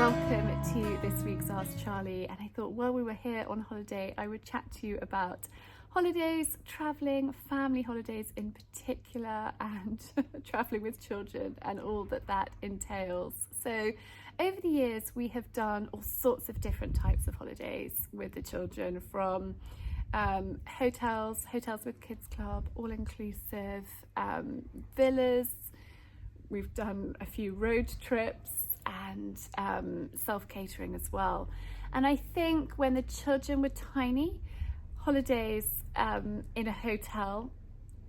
welcome to this week's Ask Charlie. And I thought while we were here on holiday, I would chat to you about holidays, travelling, family holidays in particular, and travelling with children and all that entails. So over the years, we have done all sorts of different types of holidays with the children, from hotels with kids club, all-inclusive, villas. We've done a few road trips and self-catering as well. And I think when the children were tiny, holidays in a hotel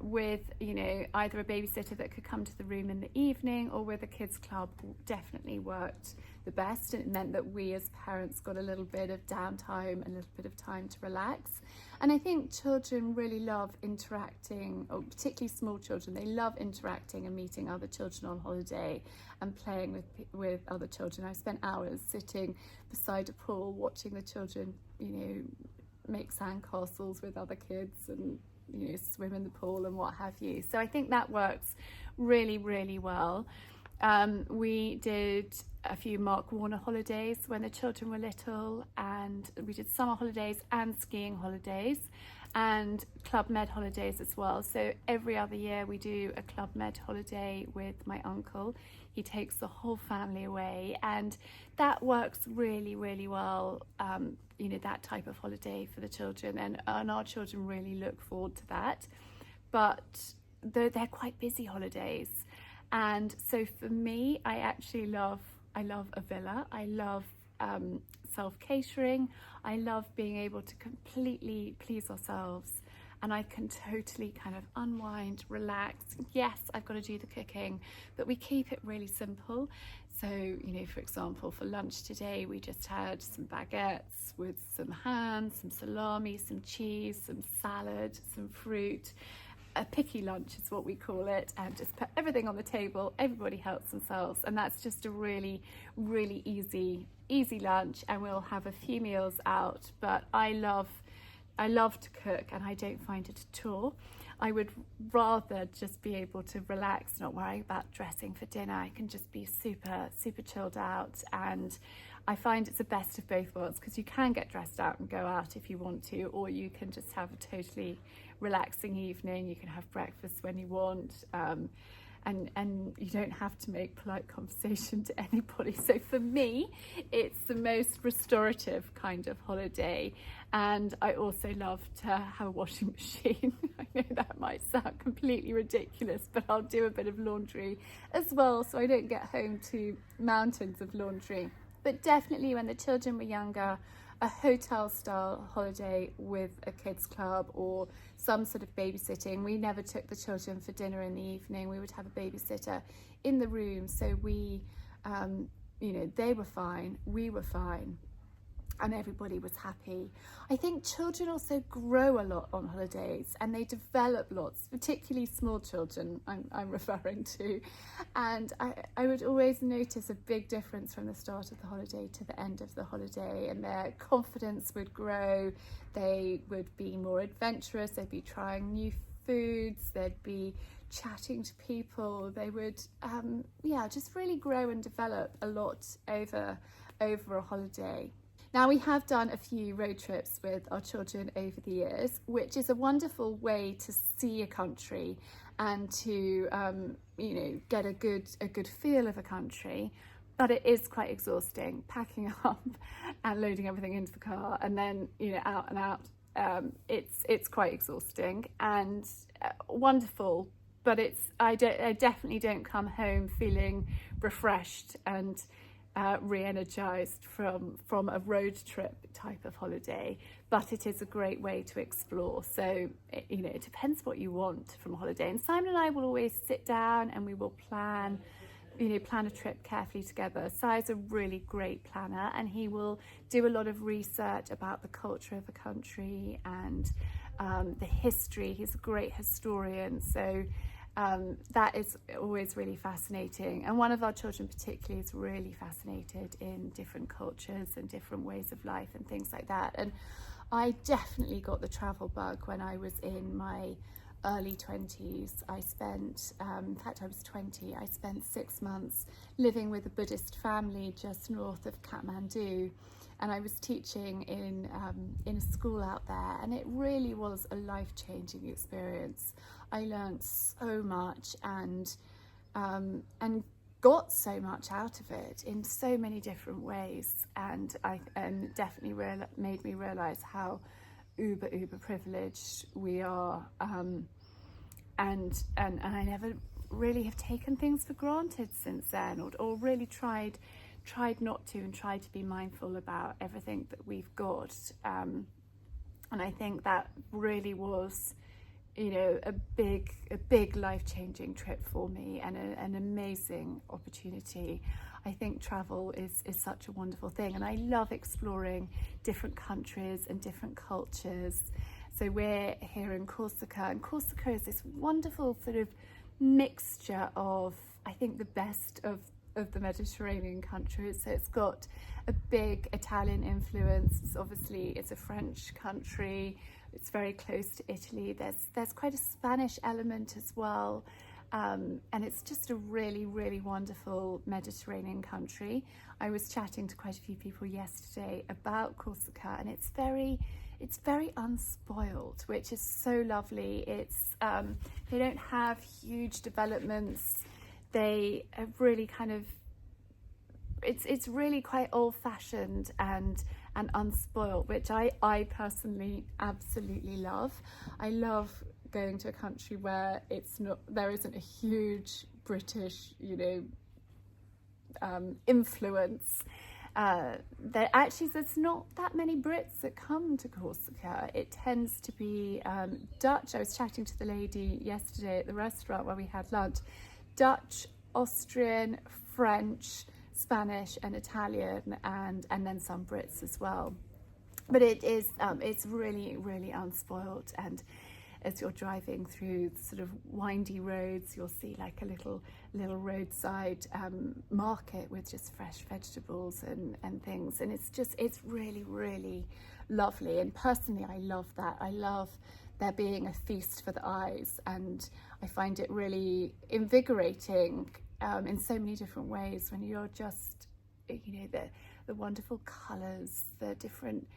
with, either a babysitter that could come to the room in the evening or with a kids club definitely worked the best. And it meant that we as parents got a little bit of downtime, a little bit of time to relax. And I think children really love interacting, or particularly small children, they love interacting and meeting other children on holiday and playing with other children. I spent hours sitting beside a pool watching the children, make sandcastles with other kids and swim in the pool and what have you. So I think that works really, really well. We did a few Mark Warner holidays when the children were little, and we did summer holidays and skiing holidays and Club Med holidays as well. So every other year we do a Club Med holiday with my uncle. He takes the whole family away, and that works really, really well. That type of holiday for the children, and our children really look forward to that. But they're quite busy holidays, and so for me, I love a villa. I love self-catering. I love being able to completely please ourselves, and I can totally kind of unwind, relax. Yes, I've got to do the cooking, but we keep it really simple. So, for example, for lunch today, we just had some baguettes with some ham, some salami, some cheese, some salad, some fruit. A picky lunch is what we call it, and just put everything on the table. Everybody helps themselves, and that's just a really, really easy lunch. And we'll have a few meals out, but I love to cook, and I don't find it a chore. I would rather just be able to relax, not worry about dressing for dinner. I can just be super, super chilled out, and I find it's the best of both worlds, because you can get dressed out and go out if you want to, or you can just have a totally relaxing evening. You can have breakfast when you want, and you don't have to make polite conversation to anybody. So for me, it's the most restorative kind of holiday. And I also love to have a washing machine. I know that might sound completely ridiculous, but I'll do a bit of laundry as well, so I don't get home to mountains of laundry. But definitely when the children were younger, a hotel style holiday with a kids club or some sort of babysitting. We never took the children for dinner in the evening. We would have a babysitter in the room, so we they were fine, we were fine, and everybody was happy. I think children also grow a lot on holidays, and they develop lots, particularly small children I'm referring to. And I would always notice a big difference from the start of the holiday to the end of the holiday, and their confidence would grow. They would be more adventurous, they'd be trying new foods, they'd be chatting to people. They would just really grow and develop a lot over a holiday. Now, we have done a few road trips with our children over the years, which is a wonderful way to see a country and to get a good feel of a country. But it is quite exhausting, packing up and loading everything into the car and then out and out. It's quite exhausting and wonderful, but I definitely don't come home feeling refreshed and re-energized from a road trip type of holiday. But it is a great way to explore. So it depends what you want from a holiday. And Simon and I will always sit down and we will plan a trip carefully together. Si's a really great planner, and he will do a lot of research about the culture of the country and the history. He's a great historian, so that is always really fascinating. And one of our children particularly is really fascinated in different cultures and different ways of life and things like that. And I definitely got the travel bug when I was in my early 20s, I spent, in fact I was 20, I spent 6 months living with a Buddhist family just north of Kathmandu, and I was teaching in a school out there, and it really was a life-changing experience. I learned so much and got so much out of it in so many different ways, and definitely made me realize how uber privileged we are, and I never really have taken things for granted since then, or really tried not to, and tried to be mindful about everything that we've got, and I think that really was, you know, a big life-changing trip for me, and an amazing opportunity. I think travel is such a wonderful thing, and I love exploring different countries and different cultures. So we're here in Corsica, and Corsica is this wonderful sort of mixture of, I think, the best of the Mediterranean countries. So it's got a big Italian influence. Obviously, it's a French country. It's very close to Italy. There's quite a Spanish element as well. And it's just a really wonderful Mediterranean country. I was chatting to quite a few people yesterday about Corsica, and it's very unspoiled, which is so lovely. It's they don't have huge developments. They are really kind of, it's really quite old-fashioned and unspoiled, which I personally absolutely love. I love going to a country where there isn't a huge British, you know, influence. There's not that many Brits that come to Corsica. It tends to be Dutch. I was chatting to the lady yesterday at the restaurant where we had lunch. Dutch, Austrian, French, Spanish and Italian, and then some Brits as well. But it's really unspoiled, and as you're driving through sort of windy roads, you'll see like a little roadside market with just fresh vegetables and things, and it's really lovely. And personally, I love that. I love there being a feast for the eyes, and I find it really invigorating in so many different ways when you're just, you know, the wonderful colours, the different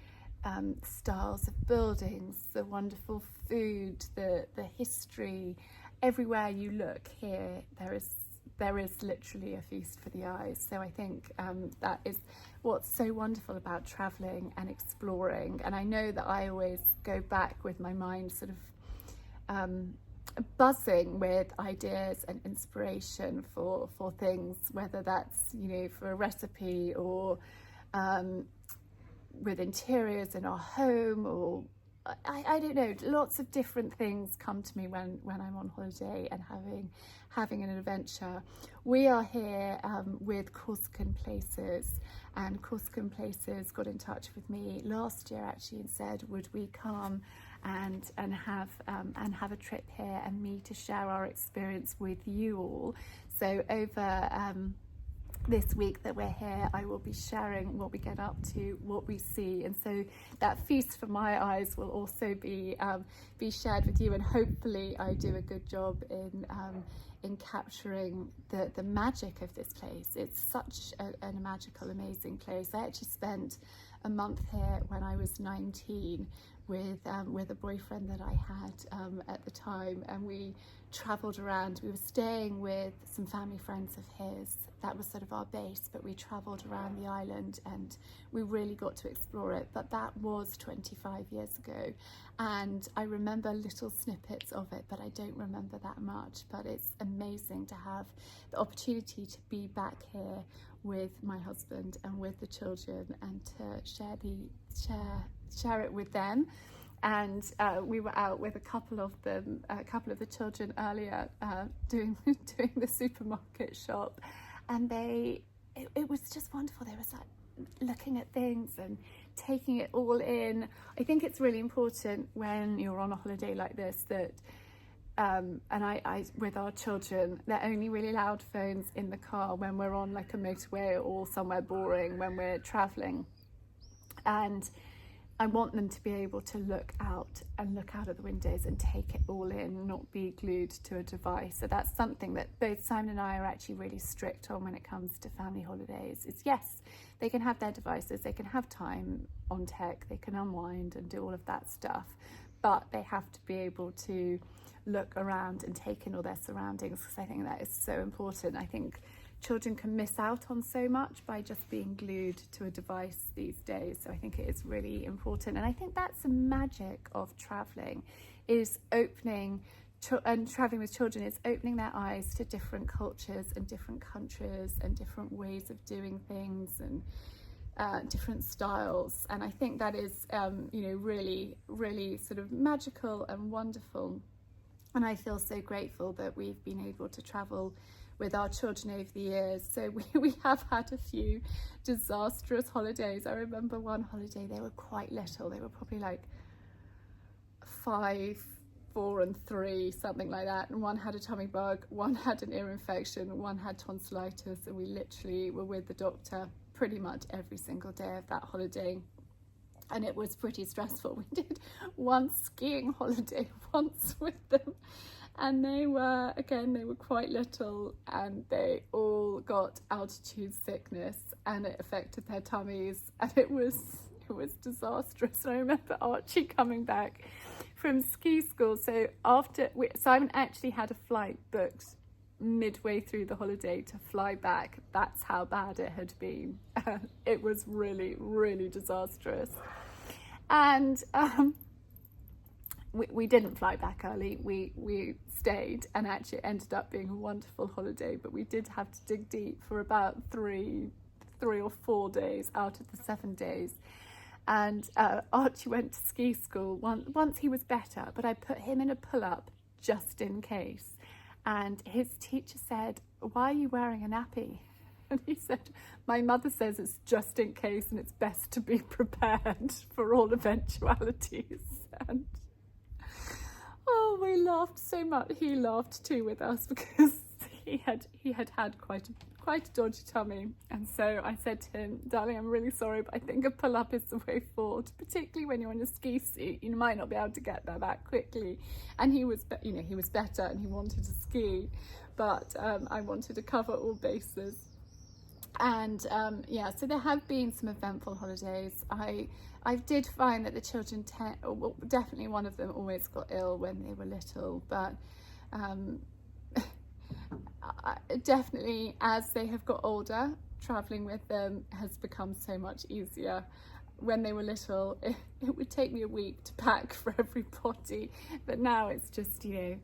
styles of buildings, the wonderful food, the history. Everywhere you look here, there is literally a feast for the eyes. So I think that is what's so wonderful about travelling and exploring. And I know that I always go back with my mind sort of buzzing with ideas and inspiration for things, whether that's, you know, for a recipe or with interiors in our home, or I don't know, lots of different things come to me when I'm on holiday and having an adventure. We are here with Corsican Places, and Corsican Places got in touch with me last year actually and said, would we come and have a trip here and me to share our experience with you all. So over this week that we're here, I will be sharing what we get up to, what we see, and so that feast for my eyes will also be shared with you, and hopefully I do a good job in capturing the magic of this place. It's such a magical, amazing place. I actually spent a month here when I was 19 with a boyfriend that I had at the time, and we travelled around. We were staying with some family friends of his. That was sort of our base, but we travelled around the island and we really got to explore it. But that was 25 years ago, and I remember little snippets of it, but I don't remember that much. But it's amazing to have the opportunity to be back here with my husband and with the children, and to share it with them. And we were out with a couple of the children earlier doing the supermarket shop, and it was just wonderful. They were like looking at things and taking it all in. I think it's really important when you're on a holiday like this that and I with our children, they're only really allowed phones in the car when we're on like a motorway or somewhere boring when we're traveling. And I want them to be able to look out of the windows and take it all in, not be glued to a device. So that's something that both Simon and I are actually really strict on when it comes to family holidays. Is yes, they can have their devices, they can have time on tech, they can unwind and do all of that stuff, but they have to be able to look around and take in all their surroundings, because I think that is so important. I think children can miss out on so much by just being glued to a device these days. So I think it is really important. And I think that's the magic of traveling, is opening, and traveling with children is opening their eyes to different cultures and different countries and different ways of doing things and different styles. And I think that is, really, really sort of magical and wonderful. And I feel so grateful that we've been able to travel with our children over the years. So we have had a few disastrous holidays. I remember one holiday, they were quite little. They were probably like 5, 4 and 3, something like that. And one had a tummy bug, one had an ear infection, one had tonsillitis. And we literally were with the doctor pretty much every single day of that holiday. And it was pretty stressful. We did one skiing holiday once with them. And they were quite little, and they all got altitude sickness, and it affected their tummies, and it was disastrous. And I remember Archie coming back from ski school. So Simon actually had a flight booked midway through the holiday to fly back. That's how bad it had been. It was really, really disastrous. And we didn't fly back early. We stayed, and actually it ended up being a wonderful holiday, but we did have to dig deep for about three or 4 days out of the 7 days. And Archie went to ski school once he was better, but I put him in a pull-up just in case. And his teacher said, "Why are you wearing a nappy?" And he said, "My mother says it's just in case, and it's best to be prepared for all eventualities." And oh, we laughed so much. He laughed too with us, because he had quite a dodgy tummy. And so I said to him, "Darling, I'm really sorry, but I think a pull-up is the way forward, particularly when you're on a ski seat. You might not be able to get there that quickly." And he was better, and he wanted to ski, but I wanted to cover all bases. And so there have been some eventful holidays. I did find that the children definitely one of them always got ill when they were little, but definitely as they have got older, traveling with them has become so much easier. When they were little, it would take me a week to pack for everybody, but now it's just, a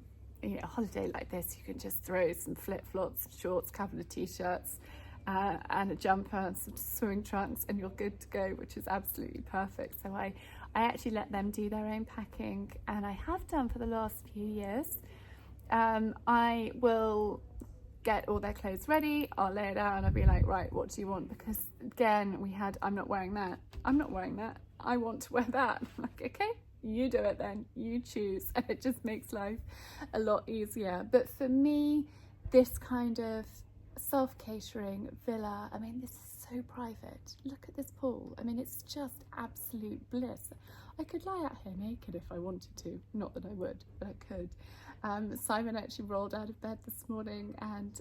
holiday like this, you can just throw some flip-flops, shorts, couple of t-shirts, and a jumper and some swimming trunks, and you're good to go, which is absolutely perfect. So I actually let them do their own packing, and I have done for the last few years. I will get all their clothes ready, I'll lay it out, and I'll be like, "Right, what do you want?" Because again, I'm not wearing that, I want to wear that. I'm like, "Okay, you do it then, you choose." And it just makes life a lot easier. But for me, this kind of self-catering villa, this is so private. Look at this pool. It's just absolute bliss. I could lie out here naked if I wanted to. Not that I would, but I could. Simon actually rolled out of bed this morning and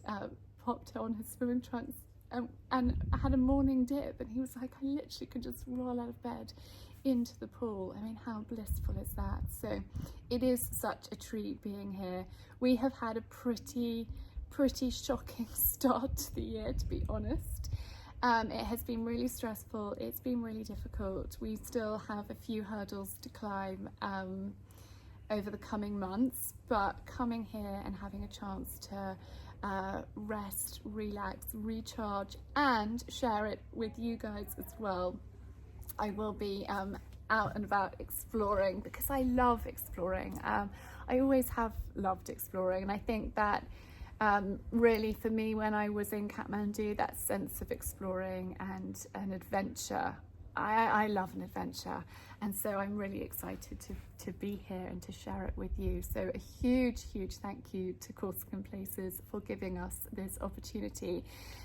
popped on his swimming trunks and had a morning dip, and he was like, "I literally could just roll out of bed into the pool." How blissful is that? So it is such a treat being here. We have had a pretty shocking start to the year, to be honest. It has been really stressful. It's been really difficult. We still have a few hurdles to climb over the coming months, but coming here and having a chance to rest, relax, recharge, and share it with you guys as well. I will be out and about exploring, because I love exploring. I always have loved exploring, and I think that really for me, when I was in Kathmandu, that sense of exploring and an adventure I love an adventure, and so I'm really excited to be here and to share it with you. So a huge thank you to Corsican Places for giving us this opportunity.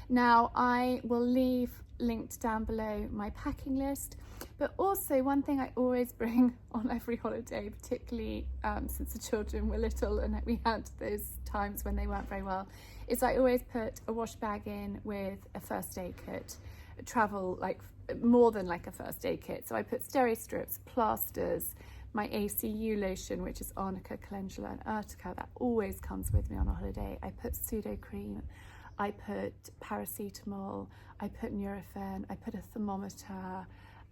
Now I will leave linked down below my packing list, but also one thing I always bring on every holiday, particularly since the children were little and we had those times when they weren't very well, is I always put a wash bag in with a first aid kit. Travel like more than like a first aid kit. So I put steri strips, plasters, my ACU lotion, which is arnica, calendula and urtica, that always comes with me on a holiday. I put pseudo cream, I put paracetamol, I put Nurofen, I put a thermometer,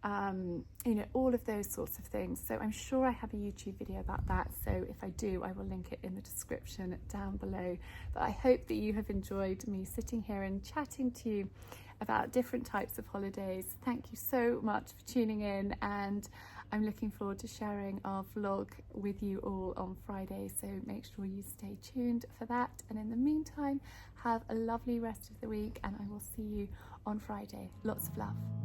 you know, all of those sorts of things. So I'm sure I have a YouTube video about that, so if I do, I will link it in the description down below. But I hope that you have enjoyed me sitting here and chatting to you about different types of holidays. Thank you so much for tuning in, and I'm looking forward to sharing our vlog with you all on Friday, so make sure you stay tuned for that. And in the meantime, have a lovely rest of the week, and I will see you on Friday. Lots of love.